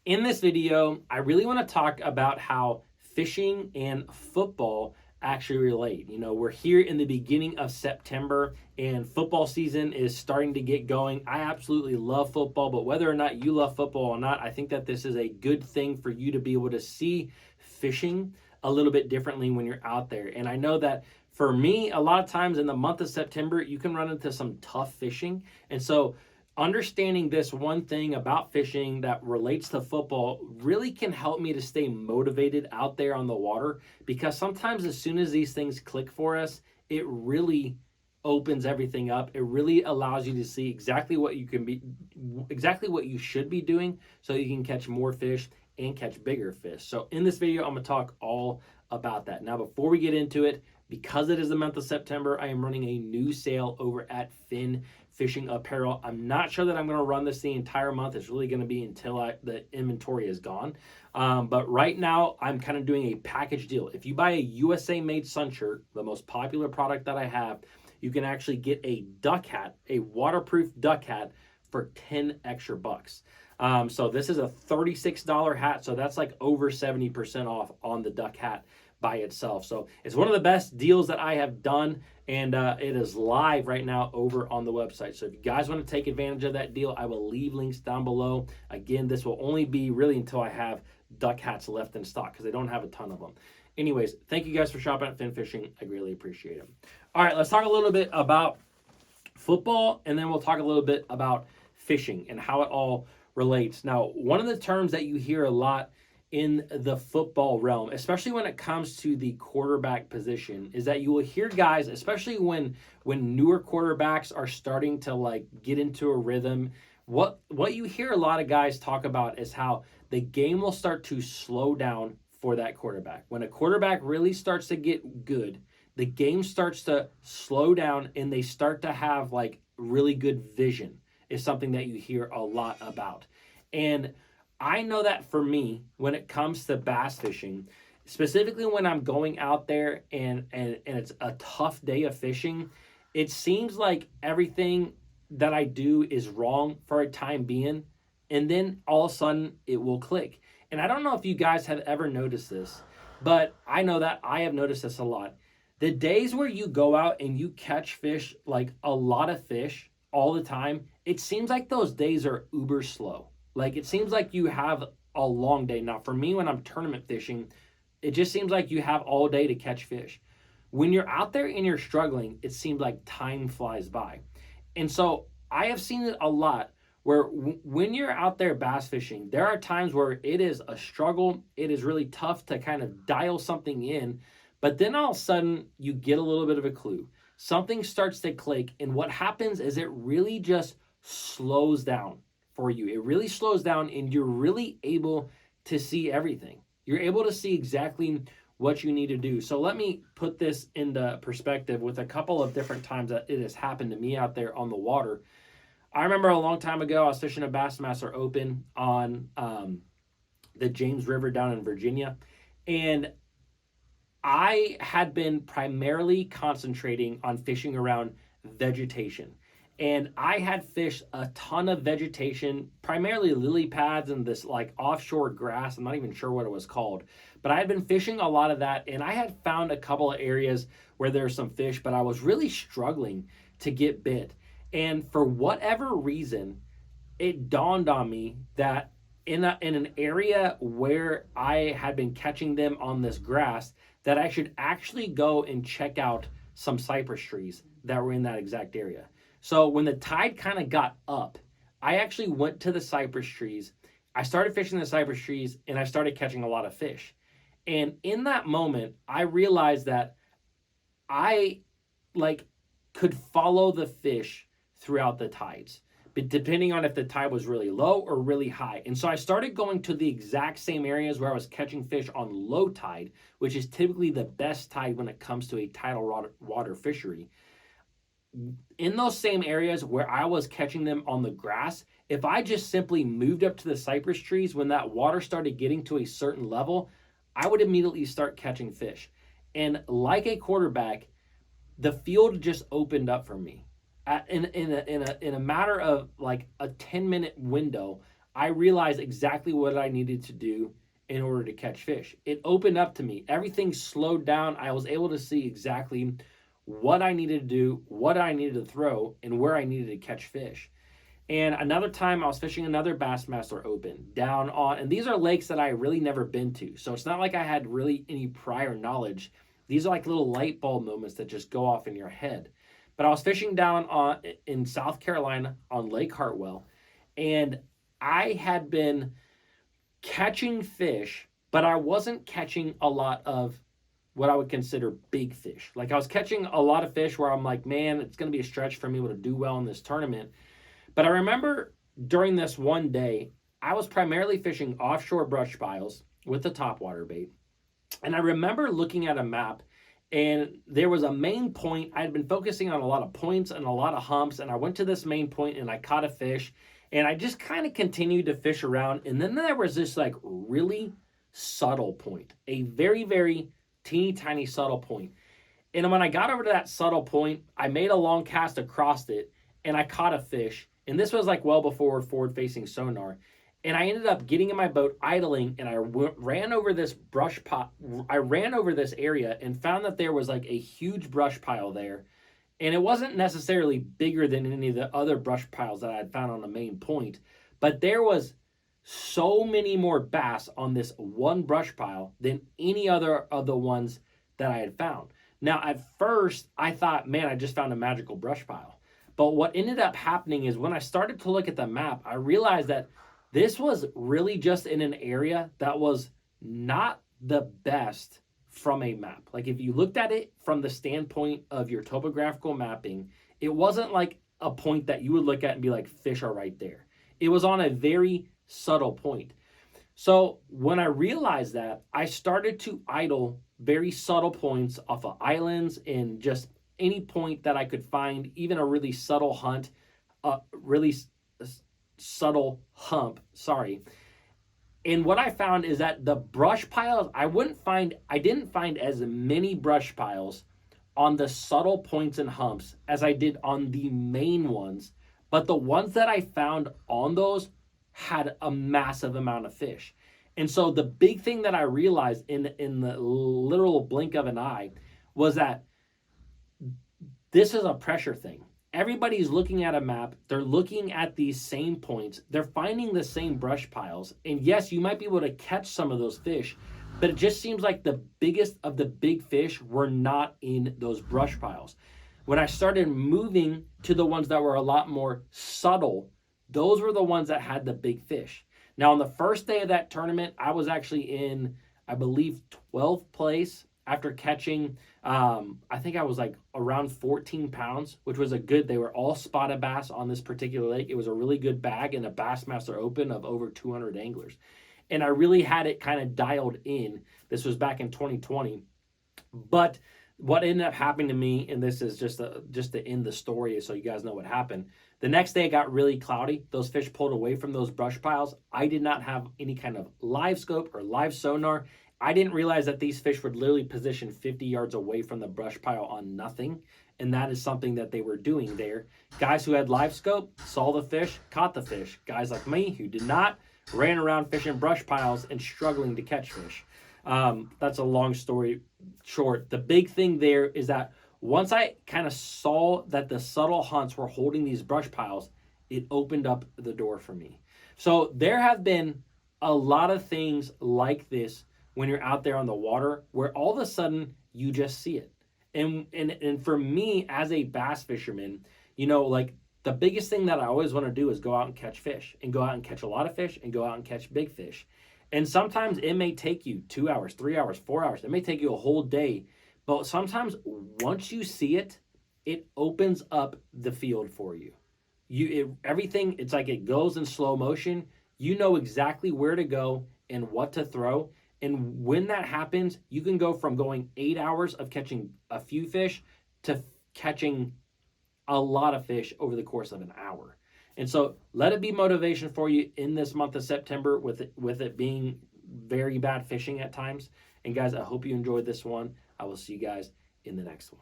In this video, I really want to talk about how fishing and football actually relate. You know, we're here in the beginning of September and football season is starting to get going. I absolutely love football, but whether or not you love football or not, I think that this is a good thing for you to be able to see fishing a little bit differently when you're out there. And I know that for me, a lot of times in the month of September, you can run into some tough fishing. And so understanding this one thing about fishing that relates to football really can help me to stay motivated out there on the water, because sometimes as soon as these things click for us, it really opens everything up. It really allows you to see exactly what you can be, exactly what you should be doing, so you can catch more fish and catch bigger fish. So in this video, I'm going to talk all about that. Now, before we get into it, because it is the month of September, I am running a new sale over at Finn Fishing Apparel. I'm not sure that I'm going to run this the entire month. It's really going to be until the inventory is gone. But right now, I'm kind of doing a package deal. If you buy a USA made sun shirt, the most popular product that I have, you can actually get a duck hat, a waterproof duck hat for 10 extra bucks. So this is a $36 hat. So that's like over 70% off on the duck hat by itself. So it's one of the best deals that I have done, and it is live right now over on the website. So if you guys want to take advantage of that deal, I will leave links down below. Again, this will only be really until I have duck hats left in stock, because I don't have a ton of them. Anyways, thank you guys for shopping at Finn Fishing. I greatly appreciate it. All right, let's talk a little bit about football, and then we'll talk a little bit about fishing and how it all relates. Now, one of the terms that you hear a lot in the football realm, especially when it comes to the quarterback position, is that you will hear guys, especially when newer quarterbacks are starting to like get into a rhythm, what you hear a lot of guys talk about is how the game will start to slow down for that quarterback. When a quarterback really starts to get good, the game starts to slow down and they start to have like really good vision, is something that you hear a lot about. And I know that for me, when it comes to bass fishing, specifically when I'm going out there and it's a tough day of fishing, it seems like everything that I do is wrong for a time being, and then all of a sudden it will click. And I don't know if you guys have ever noticed this, but I know that I have noticed this a lot. The days where you go out and you catch fish, like a lot of fish all the time, it seems like those days are uber slow. Like it seems like you have a long day. Now for me, when I'm tournament fishing, it just seems like you have all day to catch fish. When you're out there and you're struggling, it seems like time flies by. And so I have seen it a lot where when you're out there bass fishing, there are times where it is a struggle. It is really tough to kind of dial something in, but then all of a sudden you get a little bit of a clue. Something starts to click, and what happens is it really just slows down for you. It really slows down and you're really able to see everything. You're able to see exactly what you need to do. So let me put this into perspective with a couple of different times that it has happened to me out there on the water. I remember a long time ago, I was fishing a Bassmaster Open on the James River down in Virginia. And I had been primarily concentrating on fishing around vegetation. And I had fished a ton of vegetation, primarily lily pads and this like offshore grass. I'm not even sure what it was called, but I had been fishing a lot of that. And I had found a couple of areas where there's some fish, but I was really struggling to get bit. And for whatever reason, it dawned on me that in an area where I had been catching them on this grass, that I should actually go and check out some cypress trees that were in that exact area. So when the tide kind of got up, I actually went to the cypress trees. I started fishing the cypress trees and I started catching a lot of fish. And in that moment, I realized that I could follow the fish throughout the tides, but depending on if the tide was really low or really high. And so I started going to the exact same areas where I was catching fish on low tide, which is typically the best tide when it comes to a tidal water fishery. In those same areas where I was catching them on the grass, if I just simply moved up to the cypress trees when that water started getting to a certain level, I would immediately start catching fish. And like a quarterback, the field just opened up for me. In a matter of like a 10-minute window, I realized exactly what I needed to do in order to catch fish. It opened up to me. Everything slowed down. I was able to see exactly what I needed to do, what I needed to throw, and where I needed to catch fish. And another time I was fishing another Bassmaster Open down on, and these are lakes that I really never been to. So it's not like I had really any prior knowledge. These are like little light bulb moments that just go off in your head. But I was fishing down in South Carolina on Lake Hartwell, and I had been catching fish, but I wasn't catching a lot of what I would consider big fish. Like I was catching a lot of fish where I'm like, man, it's going to be a stretch for me to do well in this tournament. But I remember during this one day, I was primarily fishing offshore brush piles with the topwater bait. And I remember looking at a map, and there was a main point. I had been focusing on a lot of points and a lot of humps, and I went to this main point and I caught a fish, and I just kind of continued to fish around. And then there was this like really subtle point, a very, very teeny tiny subtle point. And when I got over to that subtle point, I made a long cast across it and I caught a fish. And this was like well before forward facing sonar. And I ended up getting in my boat, idling, and I ran over this brush pile. I ran over this area and found that there was like a huge brush pile there. And it wasn't necessarily bigger than any of the other brush piles that I had found on the main point, but there was so many more bass on this one brush pile than any other of the ones that I had found. Now, at first, I thought, man, I just found a magical brush pile. But what ended up happening is when I started to look at the map, I realized that this was really just in an area that was not the best from a map. Like if you looked at it from the standpoint of your topographical mapping, it wasn't like a point that you would look at and be like, fish are right there. It was on a very subtle point. So when I realized that, I started to idle very subtle points off of islands and just any point that I could find, even a really subtle hump, sorry. And what I found is that the brush piles, I didn't find as many brush piles on the subtle points and humps as I did on the main ones, but the ones that I found on those had a massive amount of fish. And so the big thing that I realized in the literal blink of an eye was that this is a pressure thing. Everybody's looking at a map. They're looking at these same points. They're finding the same brush piles. And yes, you might be able to catch some of those fish, but it just seems like the biggest of the big fish were not in those brush piles. When I started moving to the ones that were a lot more subtle, those were the ones that had the big fish. Now, on the first day of that tournament, I was actually in, I believe, 12th place after catching, I think I was like around 14 pounds, which was they were all spotted bass on this particular lake. It was a really good bag in a Bassmaster Open of over 200 anglers. And I really had it kind of dialed in. This was back in 2020. But what ended up happening to me, and this is just to end the story so you guys know what happened. The next day it got really cloudy. Those fish pulled away from those brush piles. I did not have any kind of live scope or live sonar. I didn't realize that these fish would literally position 50 yards away from the brush pile on nothing. And that is something that they were doing there. Guys who had live scope saw the fish, caught the fish. Guys like me who did not ran around fishing brush piles and struggling to catch fish. That's a long story short. The big thing there is that once I kind of saw that the subtle hunts were holding these brush piles, it opened up the door for me. So there have been a lot of things like this when you're out there on the water where all of a sudden you just see it. And for me as a bass fisherman, you know, like the biggest thing that I always want to do is go out and catch fish and go out and catch a lot of fish and go out and catch big fish. And sometimes it may take you 2 hours, 3 hours, 4 hours. It may take you a whole day. But sometimes once you see it, it opens up the field for you. Everything, it's like it goes in slow motion. You know exactly where to go and what to throw. And when that happens, you can go from going 8 hours of catching a few fish to catching a lot of fish over the course of an hour. And so let it be motivation for you in this month of September with it being very bad fishing at times. And guys, I hope you enjoyed this one. I will see you guys in the next one.